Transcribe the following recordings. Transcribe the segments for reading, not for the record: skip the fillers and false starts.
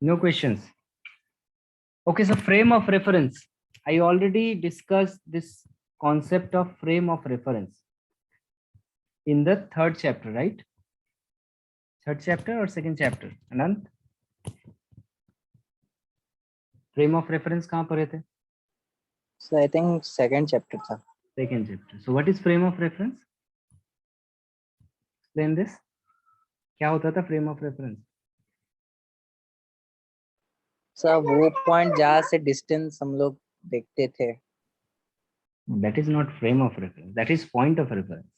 No questions. Okay, so frame of reference. I already discussed this concept of frame of reference in the third chapter, right? Third chapter or second chapter? Anand? Frame of reference कहाँ पढ़े थे? So I think second chapter था. Second chapter. So what is frame of reference? Explain this. क्या होता था frame of reference? Sir वो point जहाँ से डिस्टेंस हम लोग देखते थे. That is not frame of reference. That is point of reference.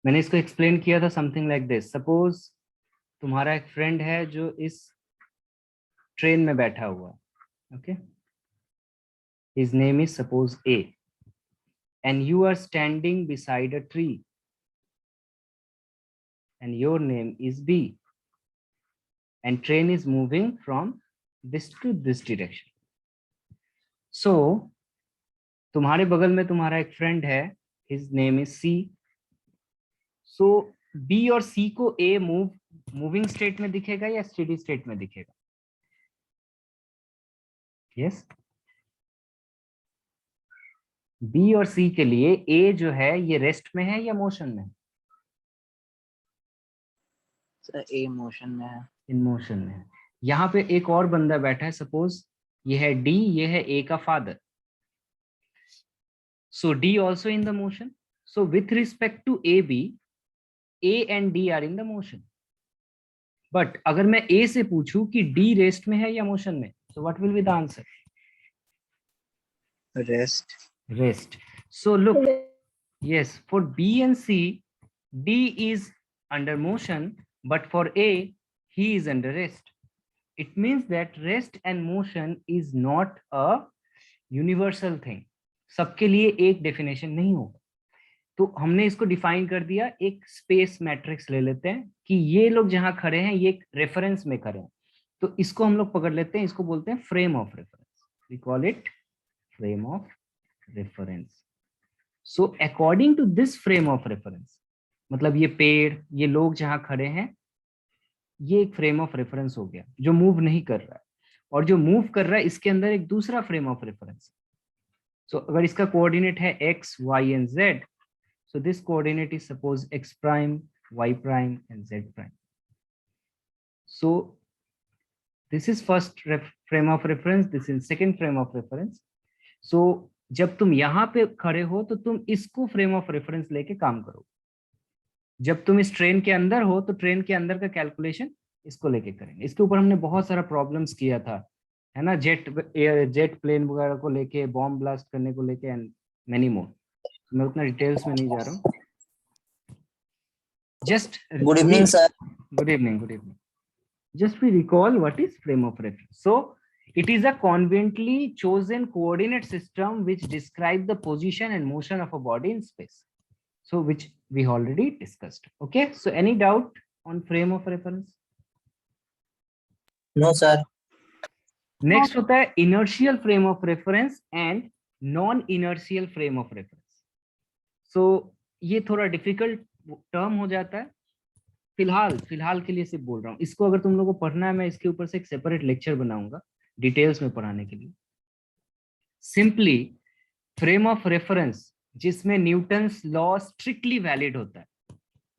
मैंने इसको explain किया था something like this. Suppose तुम्हारा एक friend है जो इस ट्रेन में बैठा हुआ है. Okay. His name is suppose A. And you are standing beside a tree. And your name is B. And train is moving from this to this direction. So, तुम्हारे बगल में तुम्हारा एक फ्रेंड है, his name is C. So, B और C को A moving state में दिखेगा या स्टेडी स्टेट में दिखेगा? Yes. B और C के लिए A जो है ये रेस्ट में है या मोशन में है? सर ए मोशन में है. इन मोशन में है. यहाँ पे एक और बंदा बैठा है, सपोज ये है D, ये है A का father. So D also in the motion. So with respect to AB, A and D are in the motion. But अगर मैं A से पूछूं कि D रेस्ट में है या मोशन में, so what will be the answer? Rest. Rest. So look, yes, for B and C, D is under motion, but for A, he is under rest. It means that rest and motion is not a universal thing. सबके लिए एक definition नहीं होगा. तो हमने इसको define कर दिया, एक स्पेस मैट्रिक्स ले लेते हैं कि ये लोग जहां खड़े हैं ये एक रेफरेंस में खड़े हैं, तो इसको हम लोग पकड़ लेते हैं, इसको बोलते हैं frame of reference. We call it frame of reference. So according to this frame of reference, मतलब ये पेड़, ये लोग जहां खड़े हैं, ये एक फ्रेम ऑफ रेफरेंस हो गया जो मूव नहीं कर रहा है. और जो मूव कर रहा है इसके अंदर एक दूसरा फ्रेम ऑफ रेफरेंस. सो अगर इसका कोऑर्डिनेट है x, y and z, so this coordinate is suppose x prime, y prime and z prime. So this is first frame of reference, this is second frame of reference. So जब तुम यहाँ पे खड़े हो तो तुम इसको फ्रेम ऑफ रेफरेंस लेके काम करो. जब तुम इस ट्रेन के अंदर हो तो ट्रेन के अंदर का कैलकुलेशन इसको लेके करेंगे. इसके ऊपर हमने बहुत सारा प्रॉब्लम्स किया था, है ना, जेट प्लेन वगैरह को लेके, बॉम्ब ब्लास्ट करने को लेके एंड मेनी मोर. मैं उतना डिटेल्स में नहीं जा रहा हूँ. Just good evening sir. Good evening. Good evening. Just we recall what is frame of reference. So it is a conveniently chosen coordinate system which describe the position and motion of a body in space. So which we already discussed. Okay. So any doubt on frame of reference? No sir. Next होता है inertial frame of reference and non-inertial frame of reference. So ये थोड़ा difficult term हो जाता है. फिलहाल के लिए सिर्फ बोल रहा हूँ. इसको अगर तुम लोगों को पढ़ना है, मैं इसके ऊपर से एक सेपरेट लेक्चर बनाऊंगा डिटेल्स में पढ़ाने के लिए. सिंपली फ्रेम ऑफ रेफरेंस जिसमें न्यूटन्स लॉ स्ट्रिक्टली वैलिड होता है,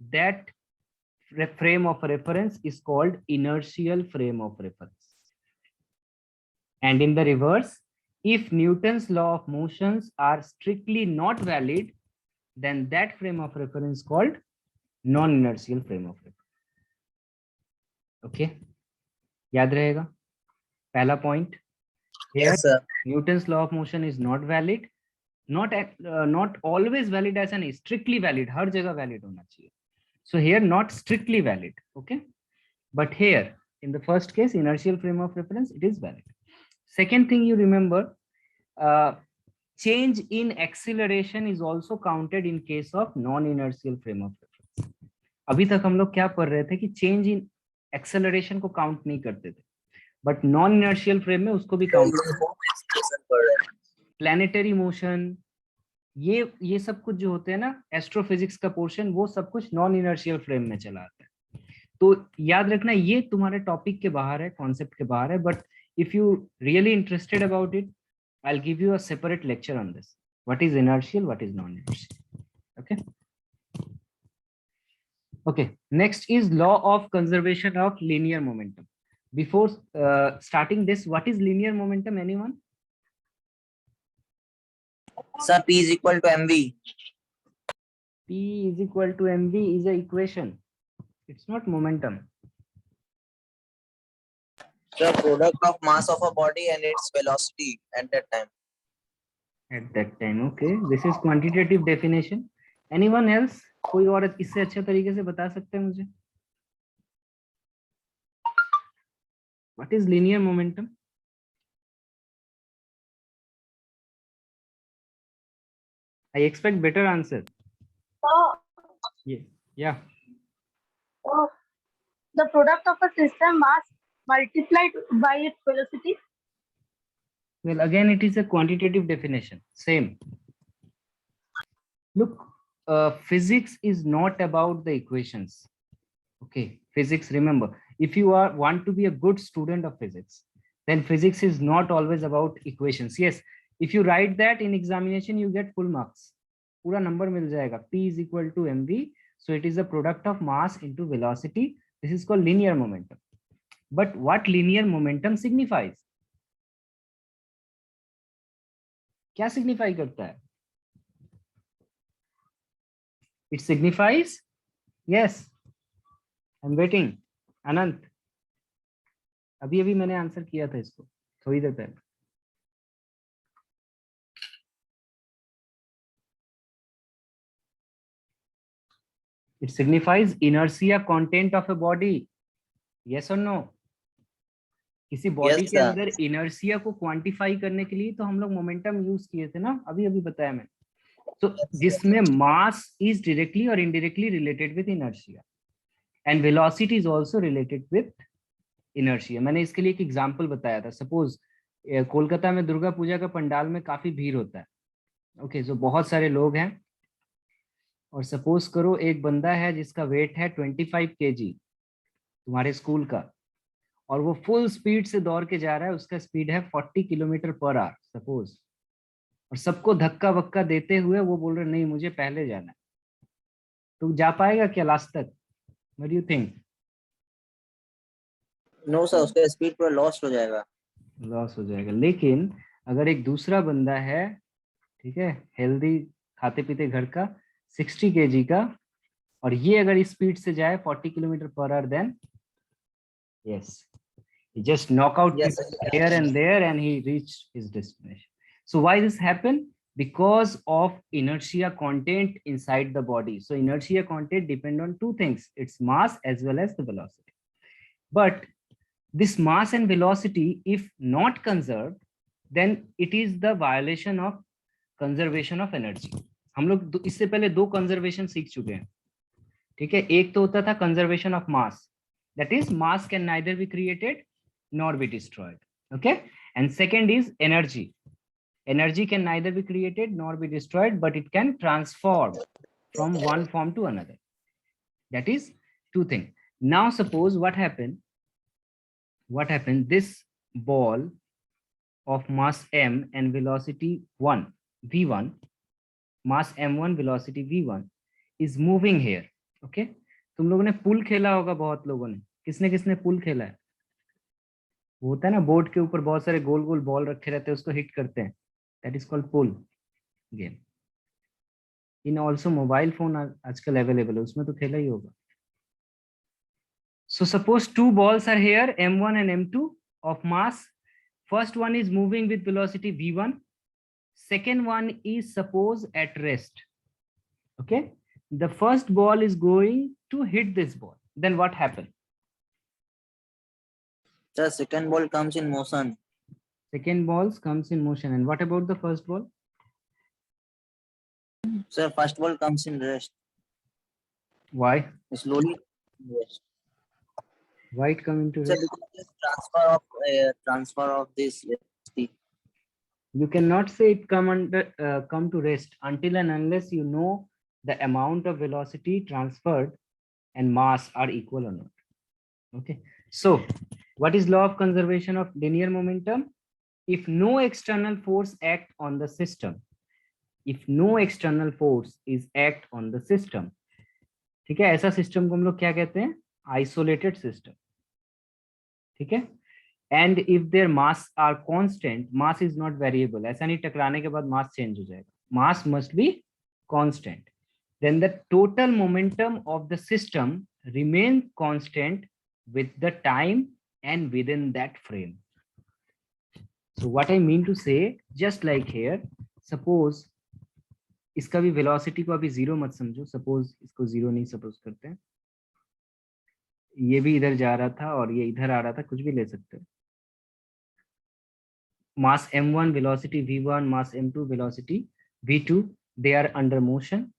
that frame of reference is called inertial frame of reference. And in the reverse, if Newton's law of motions are strictly not valid, then that frame of reference called non-inertial frame of reference. Okay, याद रहेगा पहला point. Yes sir. Newton's law of motion is not valid, not always valid as an strictly valid. हर जगह valid होना चाहिए. So here not strictly valid. Okay, but here in the first case inertial frame of reference it is valid. Second thing you remember, change in acceleration is also counted in case of non-inertial frame of reference. अभी तक हम लोग क्या पढ़ रहे थे कि change in acceleration को काउंट नहीं करते थे, बट नॉन इनर्शियल फ्रेम में उसको भी काउंट. प्लैनेटरी मोशन, ये सब कुछ जो होते हैं ना, एस्ट्रोफिजिक्स का पोर्शन, वो सब कुछ नॉन इनर्शियल फ्रेम में चला आता है. तो याद रखना ये तुम्हारे टॉपिक के बाहर है, कॉन्सेप्ट के बाहर है, but if you really interested about it, I will give you a separate lecture on this, what is inertial, what is non inertial. Okay. Okay, next is law of conservation of linear momentum. Before starting this, what is linear momentum, anyone? Sir, P is equal to mv. P is equal to mv is a equation. It's not momentum. The product of mass of a body and its velocity at that time. At that time, okay. This is quantitative definition. Anyone else? कोई और इससे अच्छे तरीके से बता सकते हैं मुझे? What is linear momentum? I expect better answer. Yeah. The product of a system mass multiplied by its velocity. Well, again, it is a quantitative definition. Same. Look, physics is not about the equations. Okay, physics, remember, if you want to be a good student of physics, then physics is not always about equations. Yes, if you write that in examination, you get full marks. पूरा number मिल जाएगा. P is equal to mv. So it is a product of mass into velocity. This is called linear momentum. But what linear momentum signifies? क्या signify करता है? It signifies, yes, I'm waiting. अनंत, अभी मैंने answer किया था इसको थोड़ी देर पहले. It signifies inertia content of a body. Yes or no? किसी बॉडी Yes, के sir. अंदर इनर्शिया को क्वांटिफाई करने के लिए तो हम लोग मोमेंटम यूज किए थे ना, अभी बताया मैंने. तो जिसमें मास इज डायरेक्टली और indirectly related with inertia and velocity is also related with inertia. मैंने इसके लिए एक एग्जांपल बताया था. सपोज कोलकाता में दुर्गा पूजा का पंडाल में काफी भीड़ होता है. ओके, जो बहुत सारे लोग हैं, और सपोज करो एक बंदा है जिसका वेट है 25 kg तुम्हारे स्कूल का, और वो फुल स्पीड से दौड़ के जा रहा है, उसका स्पीड है 40 किलोमीटर पर आवर सपोज, और सबको धक्का वक्का देते हुए वो बोल रहे नहीं मुझे पहले जाना है. तो जा पाएगा क्या लास्ट तक? What do you think? No, sir, उसका स्पीड पूरा लॉस्ट हो जाएगा. लॉस हो जाएगा. लेकिन अगर एक दूसरा बंदा है, ठीक है, हेल्दी, खाते पीते घर का, 60 kg का, और ये अगर इस स्पीड से जाए 40 kilometre per hour, then yes, he just knock out Yes, people sir. here and there and he reached his destination. So why this happened? Because of inertia content inside the body. So inertia content depend on two things, its mass as well as the velocity. But this mass and velocity, if not conserved, then it is the violation of conservation of energy. हम लोग इससे पहले दो conservation सीख चुके हैं, ठीक है. एक तो होता था conservation of mass, that is mass can neither be created nor be destroyed. Okay, and second is energy. Energy can neither be created nor be destroyed, but it can transform from one form to another. That is two things. Now suppose what happened, this ball of mass m and velocity 1 v1, mass m1 velocity v1 is moving here. Okay, तुम लोगों ने पुल खेला होगा, बहुत लोगों ने. किसने पुल खेला है? वो होता है ना, बोर्ड के ऊपर बहुत सारे गोल गोल बॉल रखे रहते हैं, उसको हिट करते हैं. That is called pool game. In also mobile phone आजकल अवेलेबल है, उसमें तो खेला ही होगा. So suppose two balls are here, m1 and m2 of mass. First one is moving with velocity v1. Second one is suppose at rest. Okay, the first ball is going to hit this ball. Then what happened? Sir, second ball comes in motion. Second ball comes in motion. And what about the first ball? Sir, first ball comes in rest. Why? Slowly rest. Why it come into Sir, rest? because transfer of this velocity. You cannot say it come to rest until and unless you know the amount of velocity transferred and mass are equal or not. Okay, so what is law of conservation of linear momentum? If no external force act on the system, if no external force is act on the system, ठीक है, ऐसा system को हम लोग क्या कहते हैं? Isolated system, ठीक है। And if there mass are constant, mass is not variable, ऐसा नहीं टकराने के बाद मास चेंज हो जाएगा, mass must be constant, then the total momentum of the system remain constant with the time and within that frame. So what I mean to say, just like here, suppose इसका भी velocity को अभी zero मत समझो, suppose इसको zero नहीं suppose करते हैं, ये भी इधर जा रहा था और ये इधर आ रहा था, कुछ भी ले सकते हो। मास m1 velocity v1, mass m2 velocity v2, they are under motion,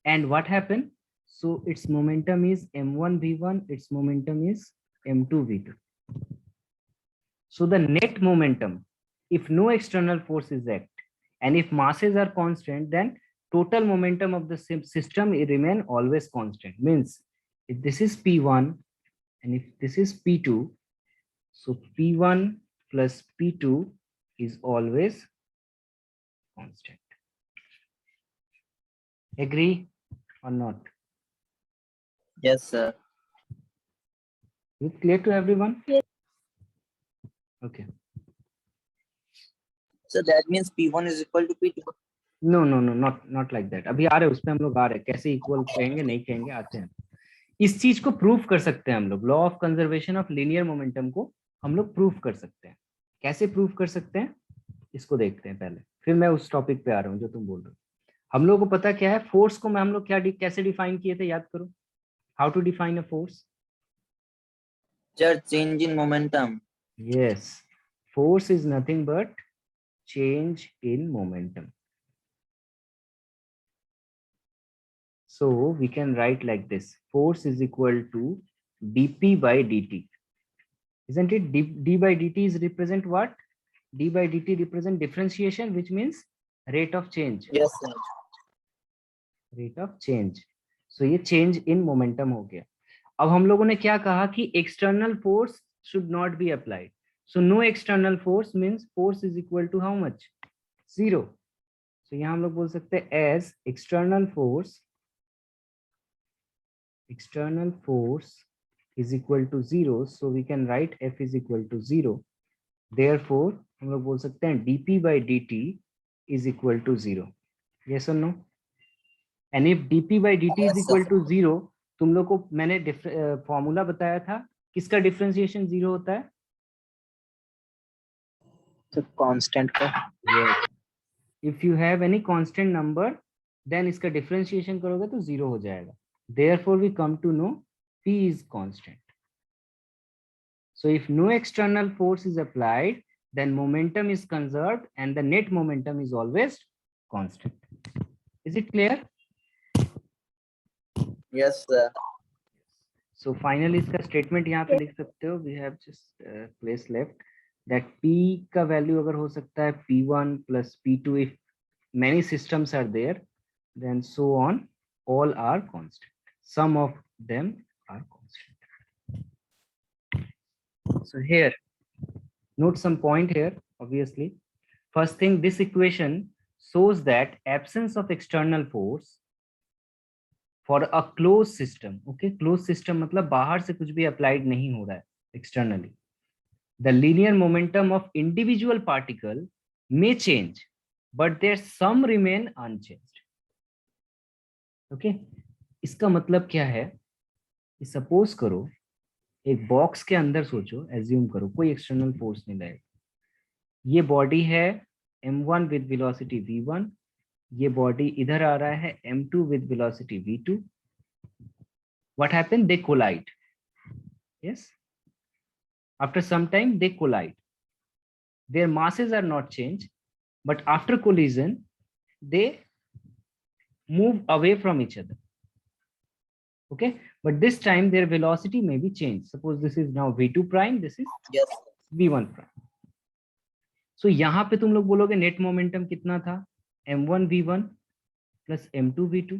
and what happened? So its momentum is m1 v1, its momentum is m2 v2. So the net momentum, if no external forces act and if masses are constant, then total momentum of the system remain always constant. Means if this is p1 and if this is p2, so p1 plus p2 is always constant. Agree or not? Yes, sir. Is it clear to everyone? Yes. Okay. So that means P1 is equal to P2. No, no, no, not like that. अभी आ रहे उसमें हम लोग आ रहे, कैसे equal कहेंगे नहीं कहेंगे, आते हैं। इस चीज को प्रूव कर सकते हैं हम लोग, law of conservation of linear momentum को हम लोग प्रूव कर सकते हैं। कैसे प्रूव कर सकते हैं इसको देखते हैं पहले, फिर मैं उस टॉपिक पे आ रहा हूँ जो तुम बोल रहे हो। हम लोग को पता क्या है, फोर्स को मैं हम लोग क्या कैसे डिफाइन किए थे, याद करो। How to define a force? Just change in momentum. Yes, force is nothing but change in momentum. So we can write like this: force is equal to dp by dt, isn't it? D by dt is represent what? D by dt represent differentiation, which means rate of change. Yes, sir. Rate of change. So ये change in momentum हो गया। अब हम लोगों ने क्या कहा कि external force should not be applied. So no external force means force is equal to how much? Zero. So यहाँ हम लोग बोल सकते हैं as external force is equal to zero. So we can write F is equal to zero. Therefore हम लोग बोल सकते हैं dp by dt is equal to zero. Yes or no? And if dp by dt is Yes, equal sir. to zero, तुम लोग को मैंने formula बताया था, किसका डिफरेंशिएशन जीरो होता है? तो कांस्टेंट का। Yes. If you have any constant number, then इसका डिफरेंशिएशन करोगे तो जीरो हो जाएगा। Therefore we come to know p is constant. So if no external force is applied, then momentum is conserved and the net momentum is always constant. Is it clear? Yes, sir. So finally इसका statement यहाँ पे लिख सकते हो, we have just place left that p का value अगर हो सकता है p1 plus p2 if many systems are there, then so on, all are constant. Some of them are constant. So here, note some point here, obviously. First thing, this equation shows that absence of external force for a closed system. Okay, closed system मतलब बाहर से कुछ भी applied नहीं हो रहा है externally. The linear momentum of individual particle may change, but their sum remain unchanged. Okay, इसका मतलब क्या है? सपोज करो एक बॉक्स के अंदर सोचो, एज्यूम करो कोई एक्सटर्नल फोर्स नहीं लगेगा, ये बॉडी है m1 विद वेलोसिटी v1, ये बॉडी इधर आ रहा है m2 with velocity v2. What happened? They collide. Yes, after some time they collide. Their masses are not changed, but after collision they move away from each other. Okay, but this time their velocity may be changed. Suppose this is now v2 prime, this is Yes. v1 prime. So यहाँ पे तुम लोग बोलोगे net momentum कितना था? m1 v1 plus m2 v2.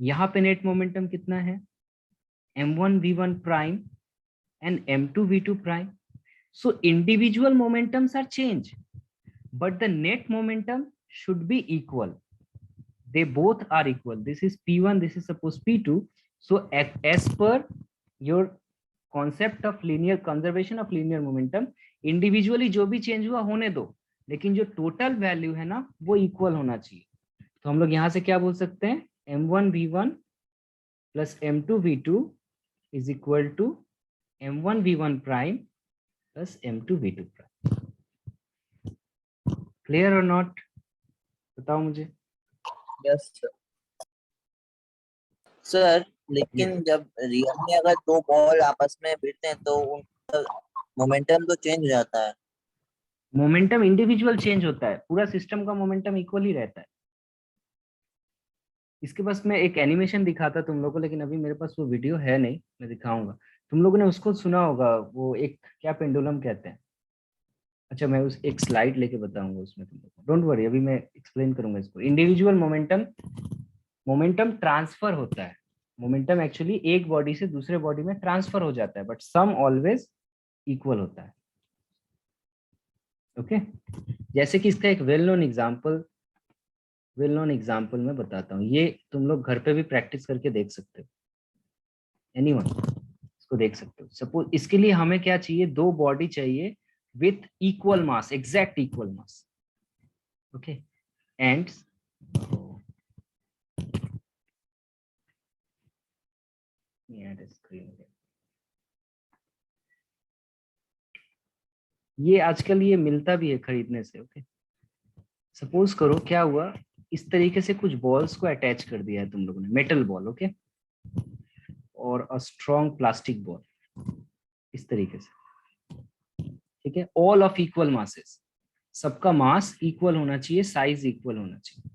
यहाँ पे net momentum कितना है? m1 v1 prime and m2 v2 prime. So individual momentums are changed, but the net momentum should be equal. They both are equal. This is p1, this is suppose p2. So as per your concept of linear conservation of linear momentum, individually जो भी change हुआ होने दो, लेकिन जो total value है ना वो इक्वल होना चाहिए. तो हम लोग यहाँ से क्या बोल सकते हैं, m1 v1 plus m2 v2 is equal to m1 v1 prime plus m2 v2 prime. Clear और नॉट, बताओ मुझे. Yes sir. लेकिन जब रियल में अगर दो बॉल आपस में भिड़ते हैं तो उनका मोमेंटम तो चेंज हो जाता है. मोमेंटम इंडिविजुअल चेंज होता है, पूरा सिस्टम का मोमेंटम इक्वल ही रहता है. इसके पास मैं एक एनिमेशन दिखाता तुम लोगों को, लेकिन अभी मेरे पास वो वीडियो है नहीं, मैं दिखाऊंगा. तुम लोगों ने उसको सुना होगा, वो एक क्या पेंडुलम कहते हैं. अच्छा मैं उस एक स्लाइड लेके बताऊंगा उसमें तुम लोग, डोंट वरी, अभी मैं एक्सप्लेन करूंगा इसको. इंडिविजुअल मोमेंटम ट्रांसफर होता है. मोमेंटम एक्चुअली एक बॉडी से दूसरे बॉडी में ट्रांसफर हो जाता है, बट सम ऑलवेज इक्वल होता है. ओके जैसे कि इसका एक वेल नोन एग्जाम्पल मैं बताता हूँ. ये तुम लोग घर पे भी प्रैक्टिस करके देख सकते हो. एनीवन इसको देख सकते हो. सपोज इसके लिए हमें क्या चाहिए, दो बॉडी चाहिए with equal mass, exact equal mass. Okay and ये आजकल ये मिलता भी है खरीदने से. ओके सपोज करो क्या हुआ, इस तरीके से कुछ बॉल्स को अटैच कर दिया है तुम लोगों ने, मेटल बॉल. ओके और अ स्ट्रॉन्ग प्लास्टिक बॉल, इस तरीके से. ठीक है, ऑल ऑफ इक्वल मासेस, सबका मास इक्वल होना चाहिए, साइज इक्वल होना चाहिए.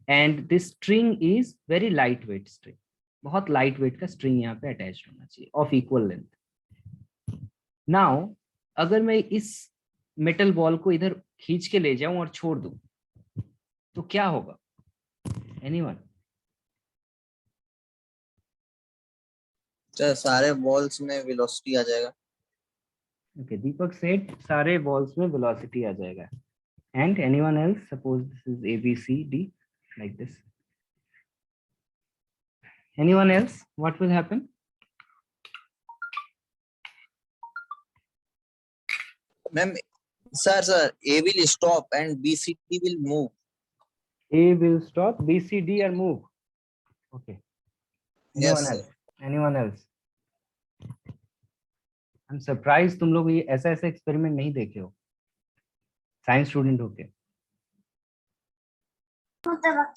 And this string is very light weight string, बहुत लाइट वेट का स्ट्रिंग यहाँ पे अटैच होना चाहिए ऑफ इक्वल लेंथ. नाउ अगर मैं इस मेटल बॉल को इधर खींच के ले जाऊं और छोड़ दूं तो क्या होगा, एनीवन. सर सारे बॉल्स में वेलोसिटी आ जाएगा. ओके दीपक सेठ, सारे बॉल्स में वेलोसिटी आ जाएगा. And anyone else, suppose this is A B C D like this. Anyone else, what will happen. Ma'am sir, A will stop and BCD will move. A will stop, B, C, D are move. Okay. Anyone Yes, else? Anyone else? I'm surprised तुम लोग ये ऐसा experiment नहीं देखे हो, science student होके.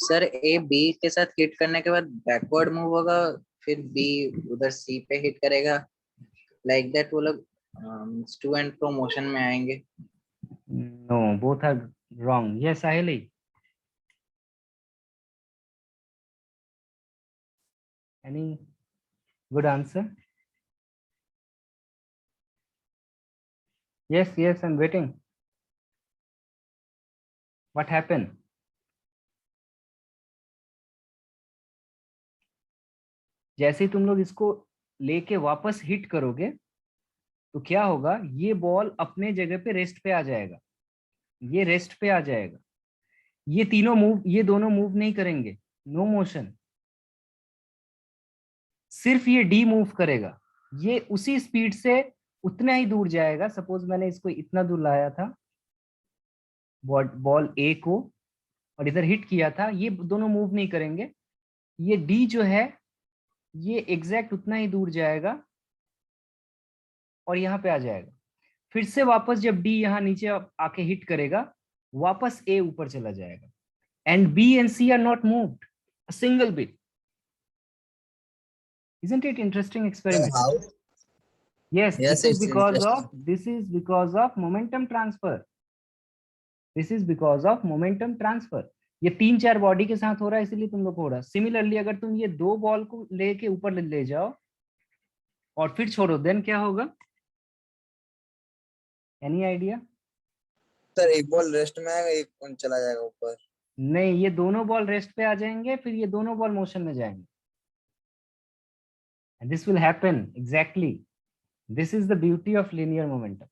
Sir A B के साथ हिट करने के बाद बैकवर्ड मूव होगा, फिर बी उधर सी पे हिट करेगा, लाइक दैट वो लोग टू एंड फ्रो मोशन में आएंगे. No, both are wrong. Yes, Ahili. Any good answer? Yes, I'm waiting. What happened? जैसे ही तुम लोग इसको लेके वापस हिट करोगे तो क्या होगा, ये बॉल अपने जगह पे रेस्ट पे आ जाएगा, ये रेस्ट पे आ जाएगा. ये तीनों मूव, ये दोनों मूव नहीं करेंगे, नो मोशन. सिर्फ ये डी मूव करेगा, ये उसी स्पीड से उतना ही दूर जाएगा. सपोज मैंने इसको इतना दूर लाया था बॉल ए को और इधर हिट किया था, ये दोनों मूव नहीं करेंगे. ये डी जो है ये एग्जैक्ट उतना ही दूर जाएगा और यहाँ पे आ जाएगा. फिर से वापस जब डी यहाँ नीचे आके हिट करेगा, वापस ए ऊपर चला जाएगा. And B and C are not moved a single bit. Isn't it interesting experiment? how? Yes, Yes, this is it's because of momentum transfer. This is because of momentum transfer. ये 3-4 body के साथ हो रहा है, इसलिए तुम लोग हो रहा. सिमिलरली अगर तुम ये दो बॉल को लेके ऊपर ले जाओ और फिर छोड़ो, देन क्या होगा, एनी आइडिया. सर एक बॉल रेस्ट में आएगा, एक चला जाएगा ऊपर. नहीं, ये दोनों बॉल रेस्ट पे आ जाएंगे, फिर ये दोनों बॉल मोशन में जाएंगे. And this will happen exactly. This is the beauty of linear momentum.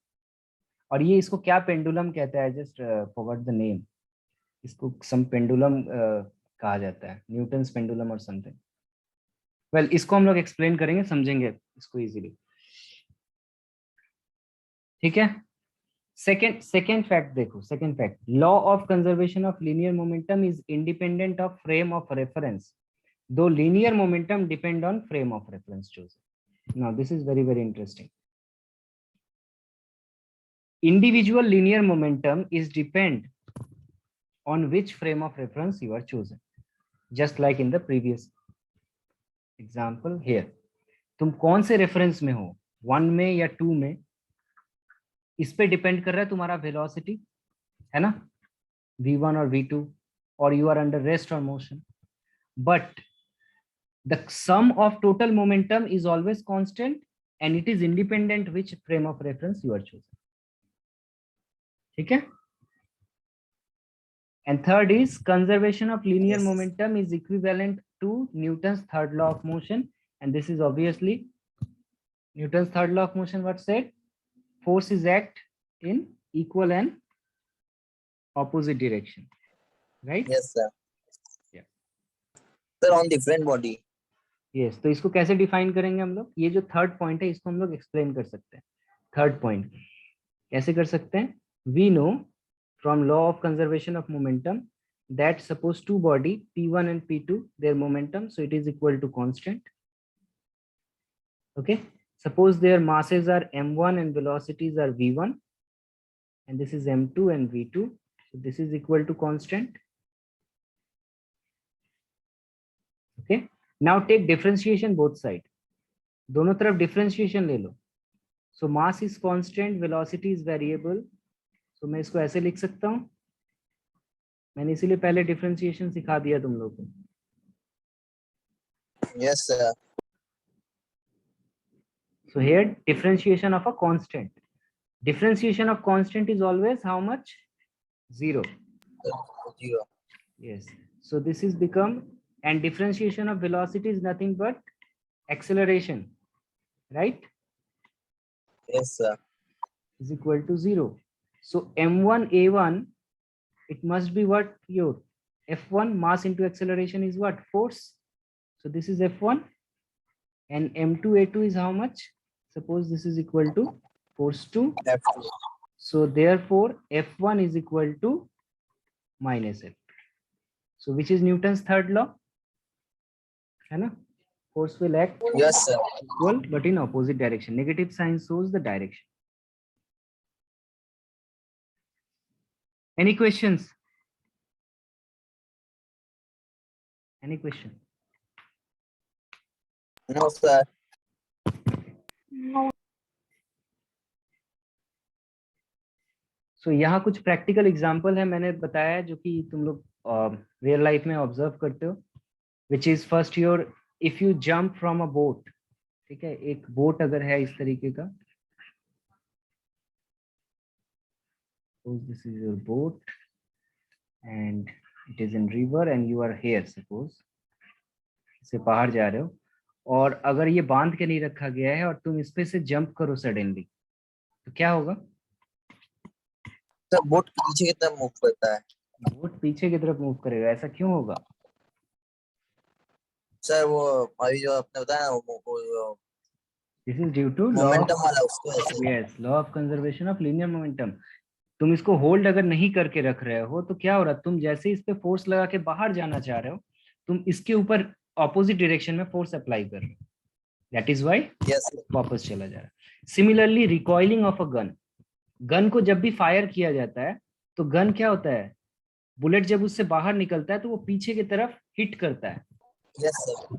और ये इसको क्या पेंडुलम कहता है, जस्ट फॉरगॉट द नेम, इसको सम पेंडुलम कहा जाता है, न्यूटन्स पेंडुलम और समथिंग। वेल इसको हम लोग एक्सप्लेन करेंगे, समझेंगे इसको इजीली, ठीक है। सेकेंड फैक्ट देखो, second fact, law of conservation of linear momentum is independent of frame of reference, though linear momentum depend on frame of reference chosen. Now this is very very interesting. Individual linear momentum is depend on which frame of reference you are chosen, just like in the previous example here. तुम कौन से reference में हो, 1 में या 2 में, इस पे डिपेंड कर रहा है तुम्हारा वेलोसिटी, है ना, v1 और v2, और you are under rest or motion. But the sum of total momentum is always constant and it is independent which frame of reference you are choosing. ठीक है। And third is conservation of linear Yes. momentum is equivalent to Newton's third law of motion, and this is obviously Newton's third law of motion. What said? Forces act in equal and opposite direction, right? Yes sir. Yeah. Sir, on different body. Yes. तो इसको कैसे define करेंगे हम लोग, ये जो third point है इसको हम लोग एक्सप्लेन कर सकते हैं। थर्ड पॉइंट कैसे कर सकते हैं? We know from law of conservation of momentum that suppose two body P1 and P2, their momentum, so it is equal to constant. Okay, suppose their masses are m1 and velocities are v1, and this is m2 and v2, so this is equal to constant. Okay, now take differentiation both side, दोनों तरफ differentiation ले लो. So mass is constant, velocity is variable, so मैं इसको ऐसे लिख सकता हूँ, मैंने इसीलिए पहले डिफरेंशिएशन सिखा दिया तुम लोगों को। Yes sir. So here differentiation of a constant. Differentiation of constant is always how much? 0. 0. Yes. So this is become, and differentiation of velocity is nothing but acceleration, right? Yes sir. Is equal to 0. So m1 a1, it must be what? Your f1, mass into acceleration, is what? Force. So this is f1, and m2 a2 is how much? Suppose this is equal to force 2. F2. So therefore f1 is equal to minus f2. So which is Newton's third law? है ना? Force will act Yes sir. equal but in opposite direction. Negative sign shows the direction. Any questions? Any question? No sir. No. So यहाँ कुछ practical example है, मैंने बताया जो कि तुम लोग रियल लाइफ में ऑब्जर्व करते हो, which is first your, if you jump from a boat, ठीक है, एक बोट अगर है इस तरीके का, suppose this is your boat and it is in river and you are here, suppose से बाहर जा रहे हो, और अगर ये बांध के नहीं रखा गया है और तुम इस पे से जंप करो सडनली, तो क्या होगा? सर बोट पीछे की तरफ मूव करता है। बोट पीछे की तरफ मूव करेगा, ऐसा क्यों होगा? सर वो अभी जो आपने बताया ना वो this is due to momentum वाला उसको ऐसे। Yes, law of conservation of linear momentum. तुम इसको होल्ड अगर नहीं करके रख रहे हो तो क्या हो रहा है, तुम जैसे ही इस पे फोर्स लगा के बाहर जाना चाह रहे हो, तुम इसके ऊपर ऑपोजिट डायरेक्शन में फोर्स अप्लाई कर रहे हो, दैट इज व्हाई वापस चला जा रहा है। Similarly recoiling of a gun, gun को जब भी फायर किया जाता है तो गन क्या होता है, बुलेट जब उससे बाहर निकलता है तो वो पीछे की तरफ हिट करता है,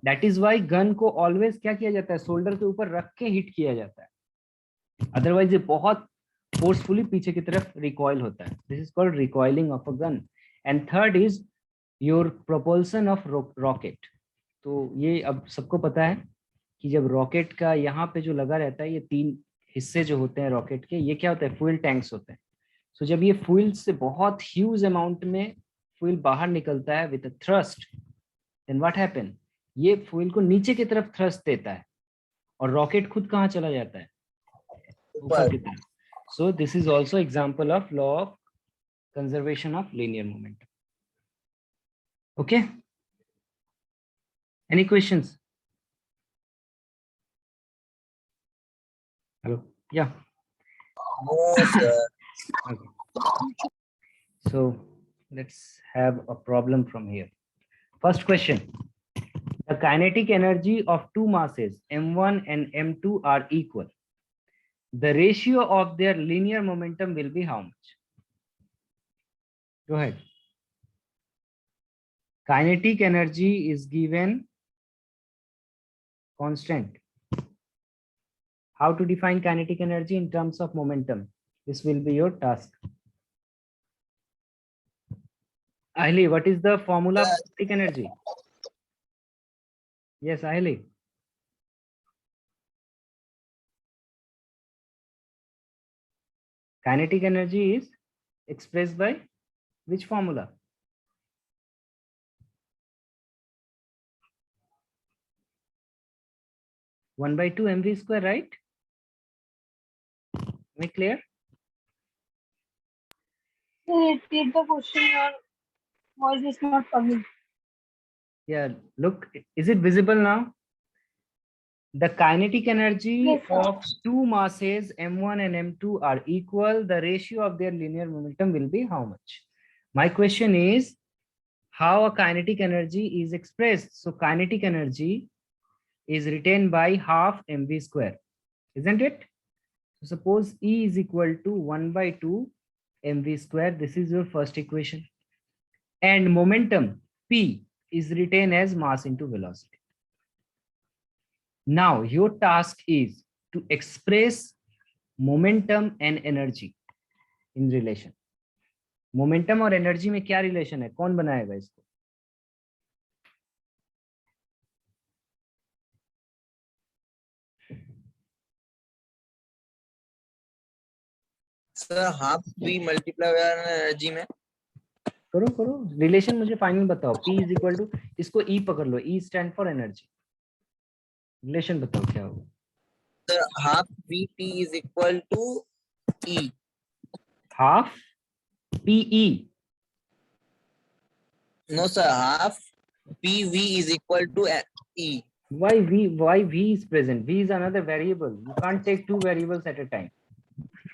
दैट इज व्हाई गन को ऑलवेज क्या किया जाता है, शोल्डर के ऊपर रख के हिट किया जाता है, अदरवाइज ये बहुत फोर्सफुली पीछे की तरफ रिकॉइल होता है। This is called recoiling of a gun. And third is your propulsion of rocket. तो ये अब सबको पता है कि जब रॉकेट का यहाँ पे जो लगा रहता है, ये 3 हिस्से जो होते हैं रॉकेट के, ये क्या होता है, फ्यूल टैंक्स होते हैं। सो जब ये फ्यूल से बहुत ह्यूज अमाउंट में फ्यूल बाहर निकलता है with thrust, then what happen, ये फ्यूल को नीचे की तरफ थ्रस्ट देता है और रॉकेट खुद कहाँ चला जाता है, ऊपर की तरफ. So this is also example of law of conservation of linear momentum. Okay. Any questions? Hello. Yeah. no sir. Okay. So let's have a problem from here. First question. The kinetic energy of two masses m1 and m2 are equal. The ratio of their linear momentum will be how much? Go ahead. Kinetic energy is given constant. How to define kinetic energy in terms of momentum? This will be your task. Ahli, what is the formula of kinetic energy? Yes, Ahli. Kinetic energy is expressed by which formula? One by two mv square, right? Am I clear? Repeat the question. Your voice is not coming. Yeah, look, is it visible now? The kinetic energy Yes, sir. of two masses m1 and m2 are equal. The ratio of their linear momentum will be how much? My question is how a kinetic energy is expressed. So kinetic energy is written by half mv square, isn't it? So suppose E is equal to 1 by 2 mv square. This is your first equation. And momentum P is written as mass into velocity. Now your task is to express momentum and energy in relation. Momentum और energy में क्या relation है? कौन बनाएगा इसको? Sir half v multiply energy में करो करो रिलेशन मुझे फाइनल बताओ. P is equal to इसको E पकड़ लो. E stand for energy. Relation बताओ क्या होगा? Sir half vt is equal to e. Half PE. No sir, half pv is equal to e. Why V is present? V is another variable. You can't take two variables at a time.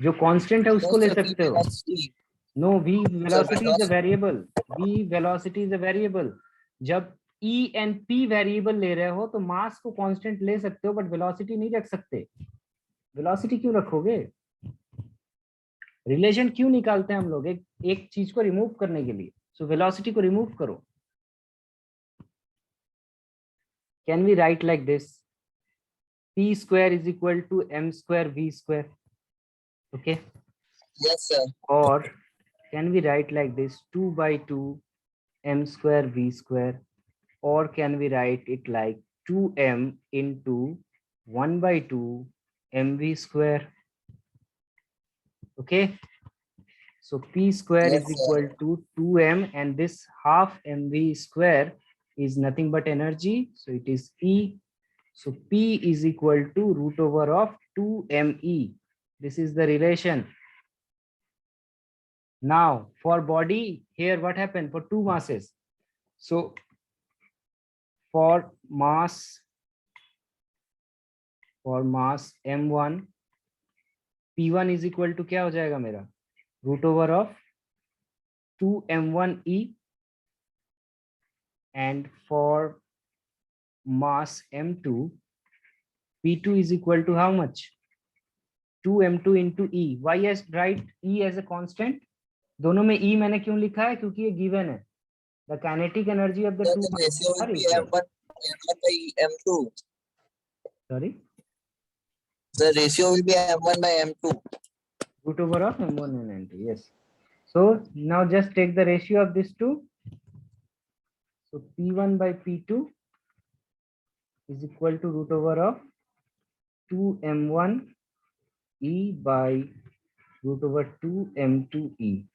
जो constant है No उसको ले sir, v सकते हो. velocity. No, V velocity is a velocity. variable. V velocity is a variable. जब E and P variable ले रहे हो तो mass को constant ले सकते हो but velocity नहीं रख सकते. Velocity क्यों रखोगे? Relation क्यों निकालते हैं हम लोग? एक चीज को remove करने के लिए. So velocity को remove करो. Can we write like this? P square is equal to m square V square. Okay. Yes sir. Or can we write like this? 2 by 2 m square V square. Or can we write it like 2m into 1 by 2 mv square? Okay. So P square Yes, is equal to 2m and this half mv square is nothing but energy. So it is E. So P is equal to root over of 2me. This is the relation. Now for body here, what happened for two masses? So for mass m1, p1 is equal to क्या हो जाएगा मेरा? Root over of 2m1e. And for mass m2, p2 is equal to how much? 2m2 into e. Why has write e as a constant? दोनों में e मैंने क्यों लिखा है? क्योंकि ये given है. The kinetic energy of the Sir, two the ratio masses are will be equal. m1 by m2. Sorry. The ratio will be m1 by m2. Root over of m1 and m2. Yes. So now just take the ratio of these two. So p1 by p2 is equal to root over of 2m1 e by root over 2m2e.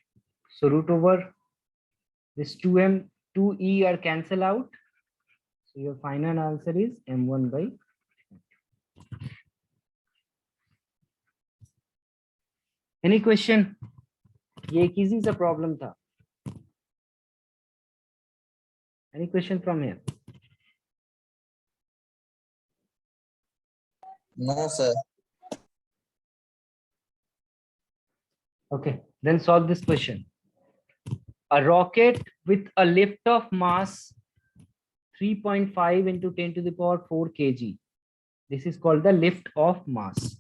So root over this 2m 2e are cancel out. So your final answer is m1 by. Any question? ये एक easy सा problem था. Any question from here? No sir. Okay, then solve this question. A rocket with a lift of mass 3.5 into 10 to the power 4 kg. This is called the lift of mass.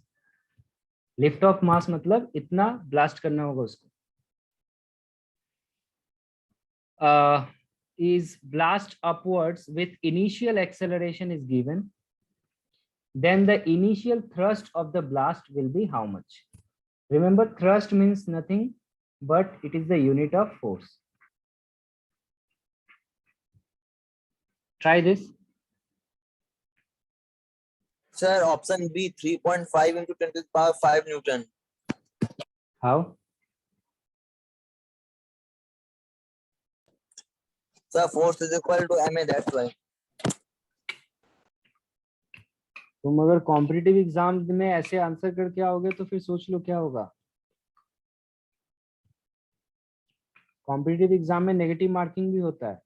Lift of mass मतलब इतना blast करना होगा उसको. Is blast upwards with initial acceleration is given. Then the initial thrust of the blast will be how much? Remember, thrust means nothing, but it is the unit of force. Try this. Sir, option B, 3.5 into 10 to the power 5 Newton. How? Sir, force is equal to ma, that's why. तुम अगर competitive exam में ऐसे answer करके आओगे तो फिर सोच लो क्या होगा. कॉम्पिटिटिव एग्जाम में नेगेटिव मार्किंग भी होता है.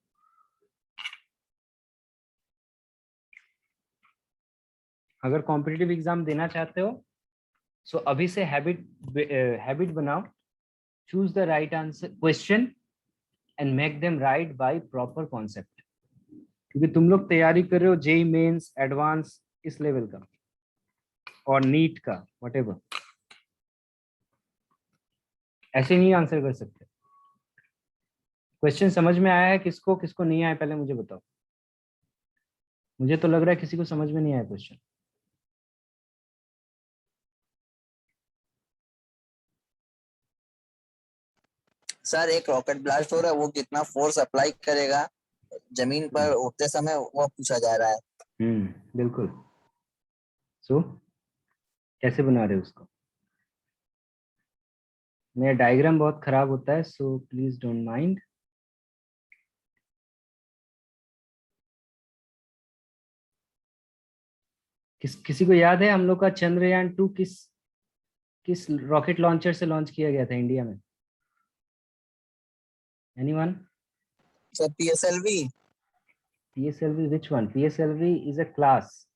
अगर कॉम्पिटिटिव एग्जाम देना चाहते हो सो अभी से हैबिट बनाओ. Choose the right answer question and make them right by proper concept. क्योंकि तुम लोग तैयारी कर रहे हो जेई मेंस, एडवांस, इस लेवल का और नीट का, व्हाटएवर. ऐसे नहीं आंसर कर सकते. क्वेश्चन समझ में आया है किसको किसको नहीं आया पहले मुझे बताओ. मुझे तो लग रहा है किसी को समझ में नहीं आया क्वेश्चन. सर, एक रॉकेट ब्लास्ट हो रहा है, वो कितना फोर्स अप्लाई करेगा जमीन पर उठते समय, वो पूछा जा रहा है. बिल्कुल. सो कैसे बना रहे हो उसको? मेरा डायग्राम बहुत खराब होता है, सो प्लीज डोंट माइंड. किसी को याद है हम लोग का चंद्रयान 2 किस रॉकेट लॉन्चर से लॉन्च किया गया था इंडिया में? Anyone? Sir, PSLV. PSLV, which one? PSLV is a class.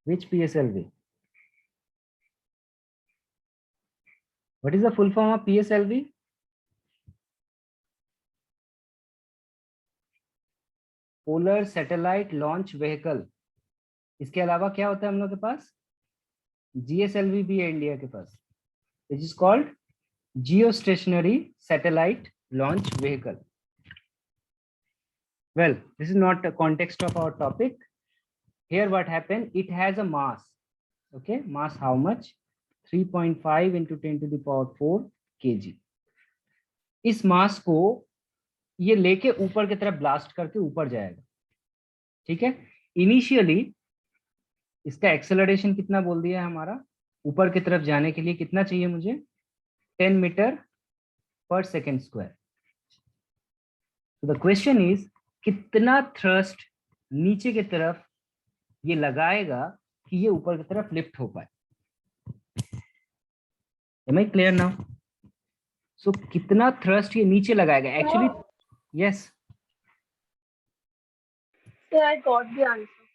Which PSLV? What is the full form of PSLV? Polar satellite launch vehicle. इसके अलावा क्या होता है हम लोग के पास? GSLV भी है इंडिया के पास, which is called geostationary satellite launch vehicle. Well, this is not the context of our topic. Here what happened, it has a mass. Okay, mass how much? 3.5 into 10 to the power 4 kg. इस मास को ये लेके ऊपर की तरफ blast करके ऊपर जाएगा. ठीक है. इनिशियली इसका एक्सेलरेशन कितना बोल दिया है हमारा? ऊपर की तरफ जाने के लिए कितना चाहिए मुझे? 10 मीटर पर second square. The question is कितना थ्रस्ट नीचे की तरफ ये लगाएगा कि ये ऊपर की तरफ लिफ्ट हो पाए. Am I clear now? So कितना थ्रस्ट ये नीचे लगाएगा actually? Yes. Sir, I got the answer.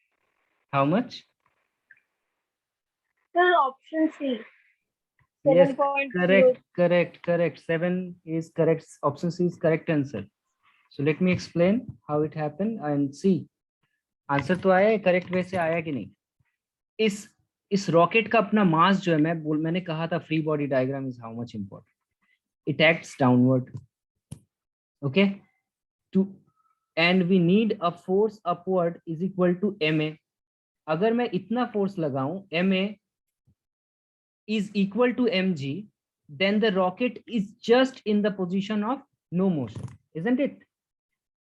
How much? Sir, option C. Yes, 7.0. correct. 7 is correct. Option C is correct answer. So let me explain how it happened and see. Answer तो आया है, correct way से आया कि नहीं? इस rocket का अपना मास जो है, मैंने कहा था free body diagram is how much important. It acts downward. Okay. To and we need a force upward is equal to ma. अगर मैं इतना फोर्स लगाऊं, ma is equal to mg, then the rocket is just in the position of no motion, isn't it?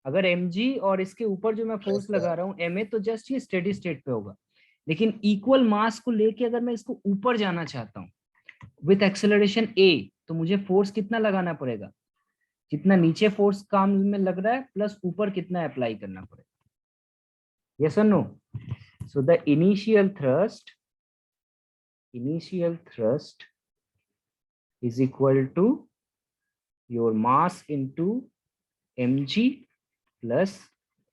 अगर mg और इसके ऊपर जो मैं फोर्स लगा रहा हूँ ma, तो जस्ट ये स्टेडी स्टेट पे होगा. लेकिन इक्वल मास को लेके अगर मैं इसको ऊपर जाना चाहता हूँ विथ एक्सेलरेशन a, तो मुझे फोर्स कितना लगाना पड़ेगा? जितना नीचे फोर्स काम में लग रहा है प्लस ऊपर कितना अप्लाई करना पड़ेगा. यस और no? So the initial thrust is equal to your mass into mg plus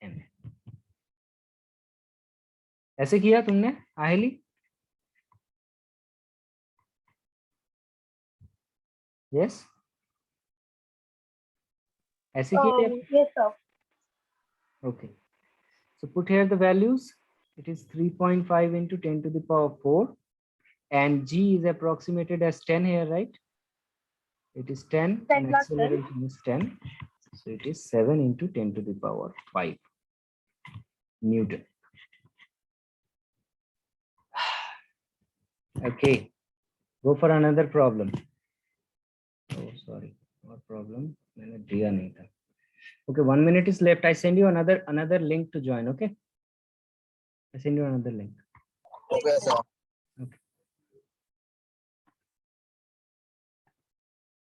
m. ऐसे किया तुमने आहेली? Yes. ऐसे किया? Yes, sir. Okay. So put here the values. It is 3.5 into 10 to the power 4. And g is approximated as 10 here, right? It is 10 10 and plus 10. acceleration is 10. So it is 7 into 10 to the power 5 Newton. Okay, go for another problem. Oh, sorry, what problem? मैंने दिया नहीं था. Okay, 1 minute is left. I send you another link to join. Okay, I send you another link. Okay, sir.